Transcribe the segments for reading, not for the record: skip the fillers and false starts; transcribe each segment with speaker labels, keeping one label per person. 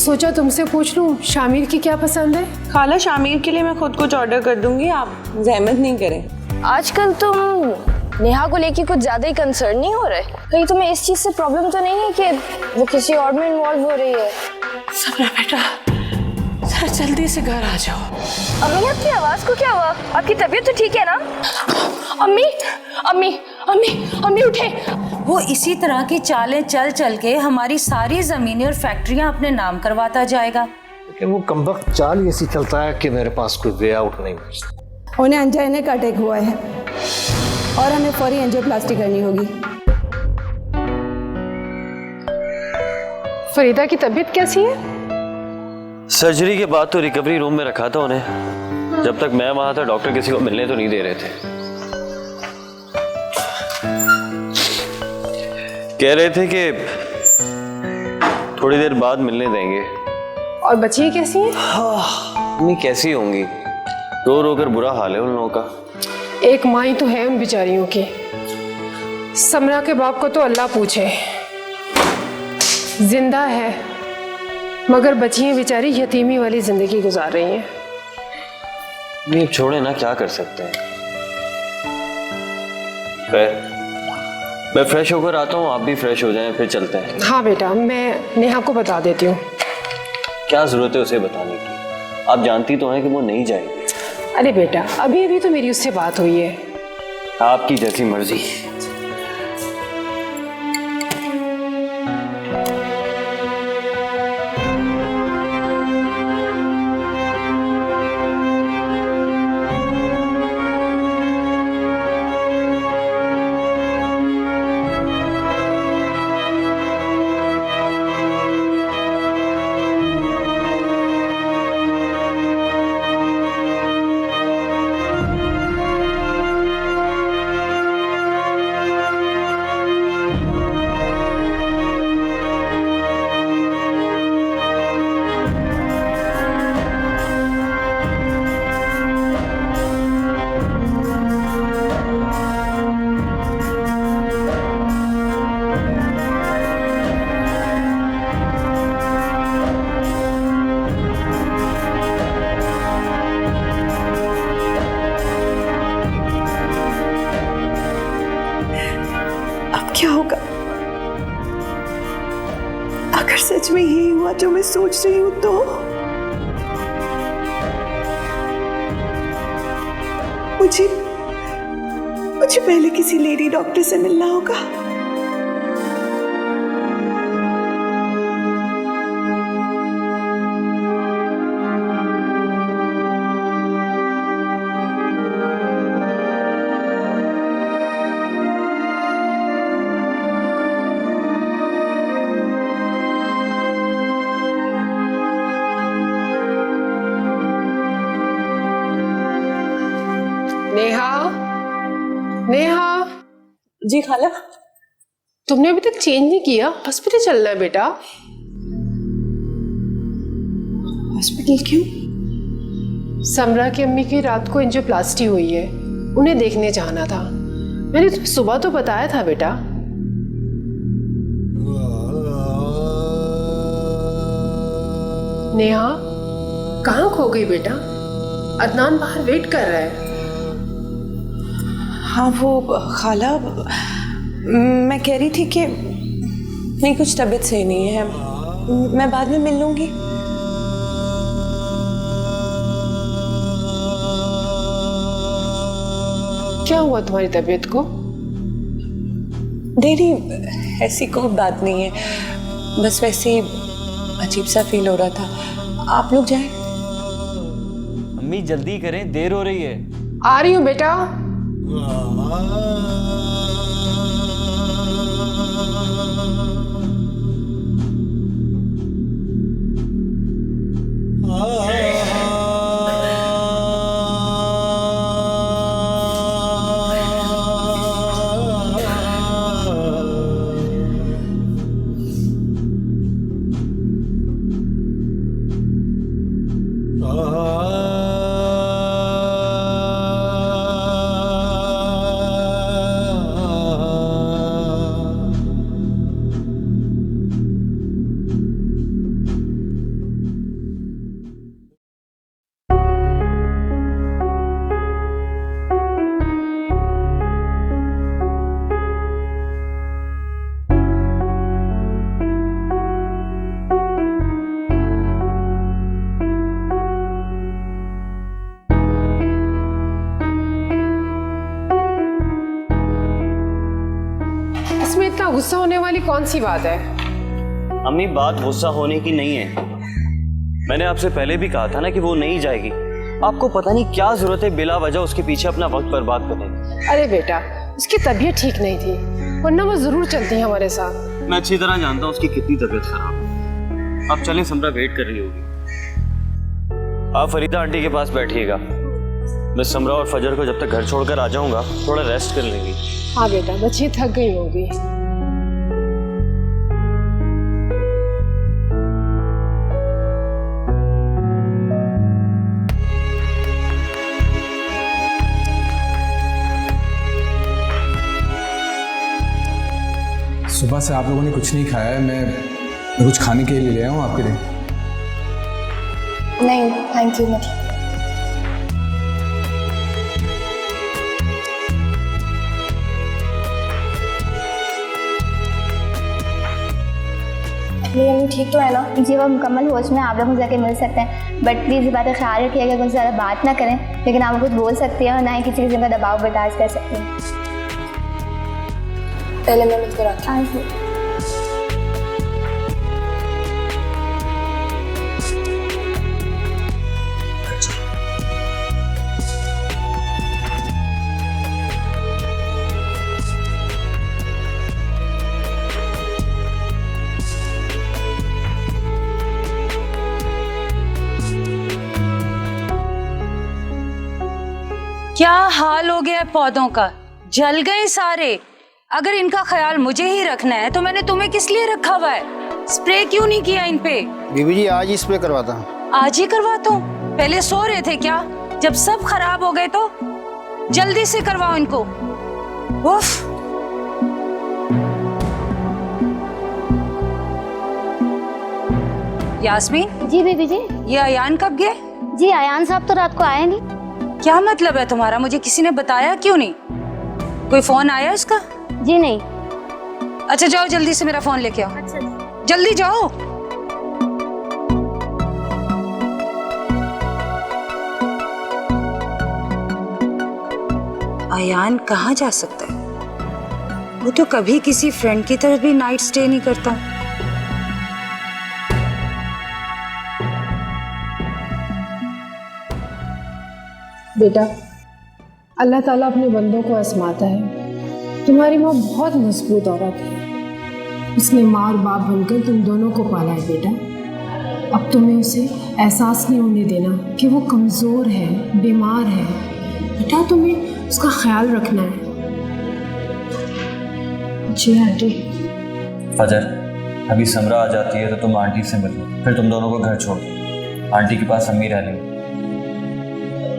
Speaker 1: सोचा तुमसे पूछ लूं शामिर की क्या पसंद है।
Speaker 2: खाला शामिर के लिए मैं खुद कुछ ऑर्डर कर दूंगी, आप जहमत नहीं करें।
Speaker 3: आजकल तुम नेहा को लेके कुछ ज्यादा ही कंसर्न नहीं हो रहे? कहीं तुम्हें इस चीज से प्रॉब्लम तो नहीं है कि वो किसी और में इन्वॉल्व हो रही है?
Speaker 4: सबरा बेटा, जरा जल्दी से घर आ जाओ।
Speaker 3: अम्मी आपकी आवाज को क्या हुआ? आपकी तबीयत तो ठीक है ना? अम्मी अम्मी अम्मी अम्मी उठे।
Speaker 5: वो इसी तरह की चालें चल चल के हमारी सारी जमीनें और फैक्ट्रियां अपने नाम करवाता जाएगा।
Speaker 6: लेकिन वो कमबख्त चाल ऐसी चलता है कि मेरे पास कोई वे आउट नहीं बचता।
Speaker 7: उन्हें अंजाइने का अटैक हुआ है और हमें फौरी एंजियोप्लास्टी करनी होगी।
Speaker 1: फरीदा की तबीयत कैसी है?
Speaker 8: सर्जरी के बाद तो रिकवरी रूम में रखा था उन्हें। जब तक मैं वहां था डॉक्टर किसी को मिलने तो नहीं दे रहे थे। कह रहे थे कि थोड़ी देर बाद मिलने देंगे।
Speaker 1: और बच्चियाँ कैसी हैं?
Speaker 8: मम्मी कैसी होंगी, रो रो कर बुरा हाल है उन लोगों का।
Speaker 1: एक माँ ही तो है उन बेचारियों की। समरा के बाप को तो अल्लाह पूछे, जिंदा है मगर बच्चियाँ बेचारी यतीमी वाली जिंदगी गुजार रही हैं।
Speaker 8: ये छोड़े ना, क्या कर सकते हैं। खैर मैं फ्रेश होकर आता हूँ, आप भी फ्रेश हो जाएं, फिर चलते हैं।
Speaker 1: हाँ बेटा, मैं नेहा को बता देती हूँ।
Speaker 8: क्या जरूरत है उसे बताने की, आप जानती तो हैं कि वो नहीं जाएगी।
Speaker 1: अरे बेटा, अभी अभी तो मेरी उससे बात हुई है।
Speaker 8: आपकी जैसी मर्जी।
Speaker 7: क्या होगा अगर सच में यही हुआ जो मैं सोच रही हूं तो? मुझे पहले किसी लेडी डॉक्टर से मिलना होगा।
Speaker 1: नेहा, नेहा,
Speaker 2: जी खाला।
Speaker 1: तुमने अभी तक चेंज नहीं किया, हॉस्पिटल चलना है बेटा।
Speaker 7: हॉस्पिटल क्यों?
Speaker 1: समरा की अम्मी की रात को एंजियोप्लास्टी हुई है, उन्हें देखने जाना था। मैंने तुम्हें सुबह तो बताया था बेटा। नेहा, कहाँ खो गई बेटा? अदनान बाहर वेट कर रहा है।
Speaker 2: हाँ वो खाला, मैं कह रही थी कि नहीं, कुछ तबीयत सही नहीं है, मैं बाद में मिल लूंगी।
Speaker 1: क्या हुआ तुम्हारी तबीयत को?
Speaker 2: नहीं, ऐसी कोई बात नहीं है, बस वैसे ही अजीब सा फील हो रहा था। आप लोग जाएं।
Speaker 8: अम्मी जल्दी करें, देर हो रही है।
Speaker 1: आ रही हूँ बेटा। गुस्सा होने वाली कौन सी बात है?
Speaker 8: अम्मी बात गुस्सा होने की नहीं है। मैंने आपसे पहले भी कहा था ना कि वो नहीं जाएगी। आपको पता नहीं क्या जरूरत है बिला वजह उसके पीछे अपना वक्त बर्बाद करने की।
Speaker 1: अरे बेटा, उसकी तबीयत ठीक नहीं थी, वरना वो जरूर चलती है हमारे साथ।
Speaker 8: मैं अच्छी तरह जानता हूँ उसकी कितनी तबीयत खराब है। अब चलें, समरा वेट कर रही होगी। आप फरीदा आंटी के पास बैठिएगा। मैं समरा और फजर को जब तक घर छोड़कर आ जाऊंगा थोड़ा रेस्ट कर लेंगी।
Speaker 1: हाँ बेटा, बच्ची थक गई होगी।
Speaker 9: सुबह से आप लोगों ने कुछ नहीं खाया है। मैं कुछ खाने के लिए ले आया हूँ आपके लिए।
Speaker 3: नहीं थैंक यू। मतलब मम्मी ठीक तो है ना?
Speaker 10: जी वो मुकम्मल होश में, आप लोग जाके मिल सकते हैं, बट प्लीज़ ये बात का ख्याल रखिएगा, कुछ ज़्यादा बात ना करें, लेकिन आप कुछ बोल सकती हैं और ना ही किसी किस्म का दबाव बर्दाश्त कर सकती हैं।
Speaker 3: पहले मैं मिलकर आती हूँ।
Speaker 5: क्या हाल हो गया है पौधों का, जल गए सारे। अगर इनका ख्याल मुझे ही रखना है तो मैंने तुम्हें किस लिए रखा हुआ है? स्प्रे क्यों नहीं किया इन पे?
Speaker 6: बीबी जी आज ही स्प्रे करवाता हूँ।
Speaker 5: आज ही करवाता हूँ? पहले सो रहे थे क्या? जब सब खराब हो गए तो जल्दी से करवाओ इनको। उफ। यास्मीन।
Speaker 10: जी बीबी जी।
Speaker 5: ये अयान कब गए?
Speaker 10: जी अयान साहब तो रात को आए नहीं।
Speaker 5: क्या मतलब है तुम्हारा? मुझे किसी ने बताया क्यों नहीं? कोई फोन आया इसका?
Speaker 10: जी नहीं।
Speaker 5: अच्छा जाओ जल्दी से मेरा फोन लेके आओ।
Speaker 10: अच्छा
Speaker 5: जल्दी जाओ। अयान कहाँ जा सकता है? वो तो कभी किसी फ्रेंड की तरफ भी नाइट स्टे नहीं करता।
Speaker 1: बेटा, अल्लाह ताला अपने बंदों को आजमाता है। तुम्हारी माँ बहुत मजबूत औरत है, उसने माँ और बाप बनकर तुम दोनों को पाला है बेटा। अब तुम्हें उसे एहसास नहीं होने देना कि वो कमज़ोर है, बीमार है। बेटा तुम्हें उसका ख्याल रखना है। जी आंटी।
Speaker 8: फजर, अभी समरा आ जाती है तो तुम आंटी से मिलो, फिर तुम दोनों को घर छोड़ दो। आंटी के पास अम्मी रह लेंगे।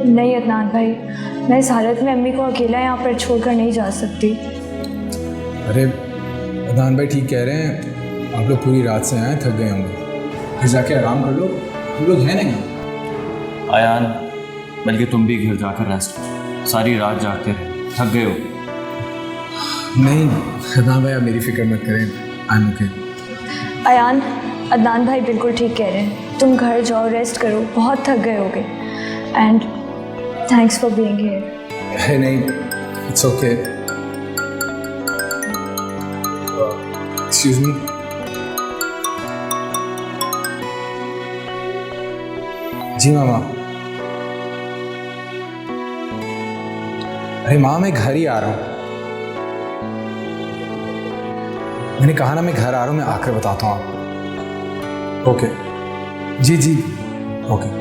Speaker 3: नहीं अदनान भाई, मैं इस हालत में अम्मी को अकेला यहाँ पर छोड़कर नहीं जा सकती।
Speaker 9: अरे अदनान भाई ठीक कह रहे हैं, आप लोग पूरी रात से आए, थक गए होंगे, फिर जाके आराम कर लो, हम लोग हैं नहीं।
Speaker 8: अयान, बल्कि तुम भी घर जाकर रेस्ट करो, सारी रात जागते रहे, थक गए हो।
Speaker 9: नहीं अदनान भाई आप मेरी फिक्र मत करें, I am okay.
Speaker 3: Ayaan, Adnan भाई बिल्कुल ठीक कह रहे हैं, तुम घर जाओ, रेस्ट करो, बहुत थक गए होगे। And thanks for being here.
Speaker 9: है नहीं, इट्स ओके। Excuse me. जी मामा। अरे माँ मैं घर ही आ रहा हूँ। मैंने कहा ना मैं घर आ रहा हूँ, मैं आकर बताता हूँ आपको। ओके जी जी ओके।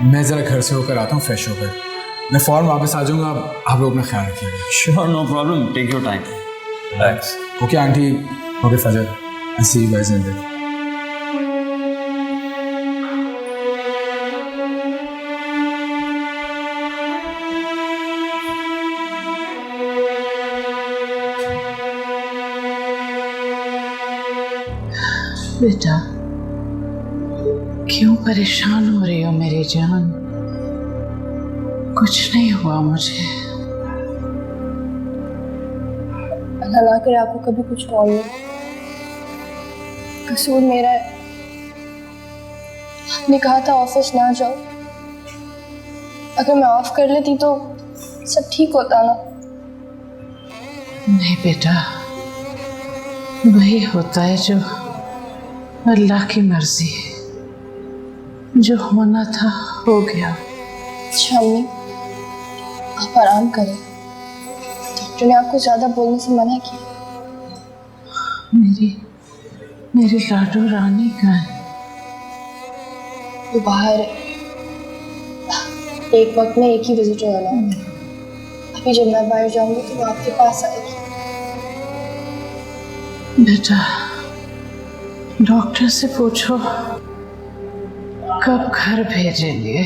Speaker 9: मैं ज़रा घर से होकर आता हूँ, फ्रेश होकर मैं फ़ौरन वापस आ जाऊँगा। आप लोग अपना ख्याल रखिएगा।
Speaker 8: Sure, no problem, take your time, relax.
Speaker 9: Okay aunty, okay फजर, I see you guys in there.
Speaker 4: बेटा क्यों परेशान हो रही हो मेरी जान? कुछ नहीं हुआ मुझे।
Speaker 3: अल्लाह ना करे आपको कभी कुछ हुआ हो। कसूर मेरा है। आपने कहा था ऑफिस ना जाओ,
Speaker 10: अगर मैं ऑफ कर लेती तो सब ठीक होता ना।
Speaker 4: नहीं बेटा, वही होता है जो अल्लाह की मर्जी है। जो होना था हो गया।
Speaker 10: अच्छा अम्मी, आप आराम करें। डॉक्टर ने आपको ज़्यादा बोलने से मना किया।
Speaker 4: मेरी लाडू रानी कहाँ है?
Speaker 10: वो बाहर है। एक वक्त में एक ही विजिटर वाला है। अभी जब मैं बाहर जाऊंगी तो वो आपके पास आएगी।
Speaker 4: बेटा, डॉक्टर से पूछो कब घर भेजेंगे।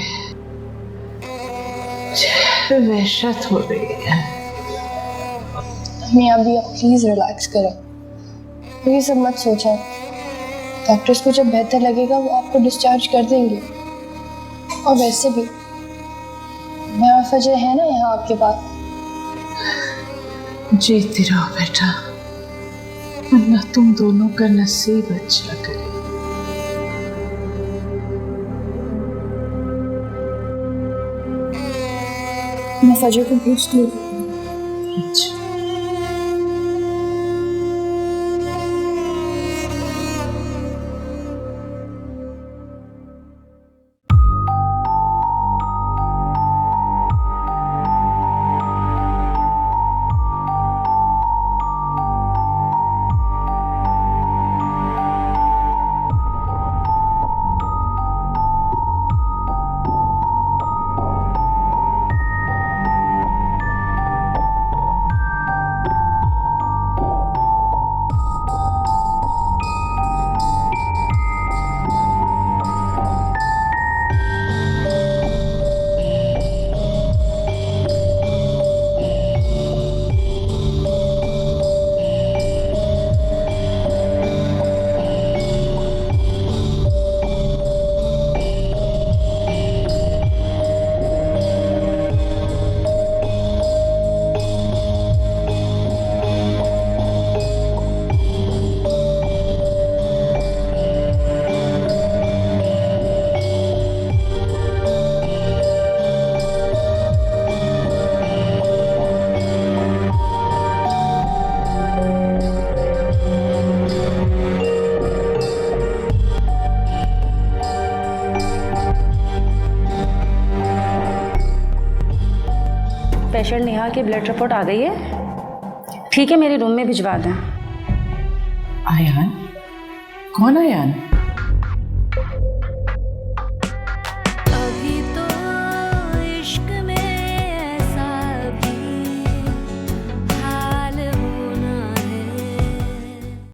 Speaker 4: वहशत हो रही है।
Speaker 10: अम्मी अभी आप प्लीज रिलैक्स करें। ये सब मत सोचें। डॉक्टर्स को जब बेहतर लगेगा वो आपको डिस्चार्ज कर देंगे। और वैसे भी मैं और फजर है ना यहाँ आपके पास।
Speaker 4: जीती रहो बेटा, अल्लाह तुम दोनों का नसीब अच्छा करे।
Speaker 10: मैं फजर को पूछती हूँ।
Speaker 4: अच्छा।
Speaker 5: पेशेंट नेहा की ब्लड रिपोर्ट आ गई है। ठीक है, मेरे रूम में भिजवा दें।
Speaker 4: आयान? कौन आयान?